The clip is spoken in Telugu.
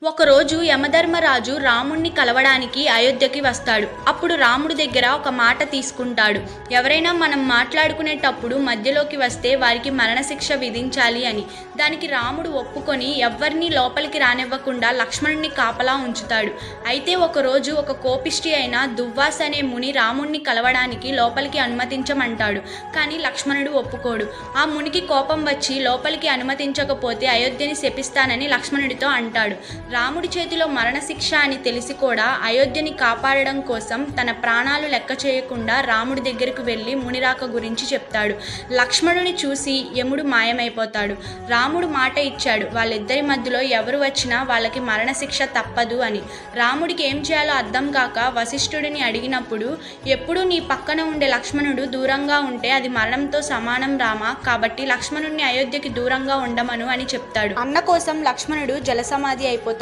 ఒకరోజు యమధర్మరాజు రాముణ్ణి కలవడానికి అయోధ్యకి వస్తాడు. అప్పుడు రాముడి దగ్గర ఒక మాట తీసుకుంటాడు. ఎవరైనా మనం మాట్లాడుకునేటప్పుడు మధ్యలోకి వస్తే వారికి మరణశిక్ష విధించాలి అని. దానికి రాముడు ఒప్పుకొని ఎవ్వరినీ లోపలికి రానివ్వకుండా లక్ష్మణుడిని కాపలా ఉంచుతాడు. అయితే ఒకరోజు ఒక కోపిష్టి అయిన దువ్వాస అనే ముని రాముణ్ణి కలవడానికి లోపలికి అనుమతించమంటాడు. కానీ లక్ష్మణుడు ఒప్పుకోడు. ఆ మునికి కోపం వచ్చి లోపలికి అనుమతించకపోతే అయోధ్యని శపిస్తానని లక్ష్మణుడితో అంటాడు. రాముడి చేతిలో మరణశిక్ష అని తెలిసి కూడా అయోధ్యని కాపాడడం కోసం తన ప్రాణాలు లెక్క చేయకుండా రాముడి దగ్గరకు వెళ్ళి మునిరాక గురించి చెప్తాడు. లక్ష్మణుని చూసి యముడు మాయమైపోతాడు. రాముడు మాట ఇచ్చాడు, వాళ్ళిద్దరి మధ్యలో ఎవరు వచ్చినా వాళ్ళకి మరణశిక్ష తప్పదు అని. రాముడికి ఏం చేయాలో అర్థం కాక వశిష్ఠుడిని అడిగినప్పుడు, ఎప్పుడూ నీ పక్కన ఉండే లక్ష్మణుడు దూరంగా ఉంటే అది మరణంతో సమానం రామా, కాబట్టి లక్ష్మణుడిని అయోధ్యకి దూరంగా ఉండమను అని చెప్తాడు. అన్న కోసం లక్ష్మణుడు జలసమాధి అయిపోతాడు.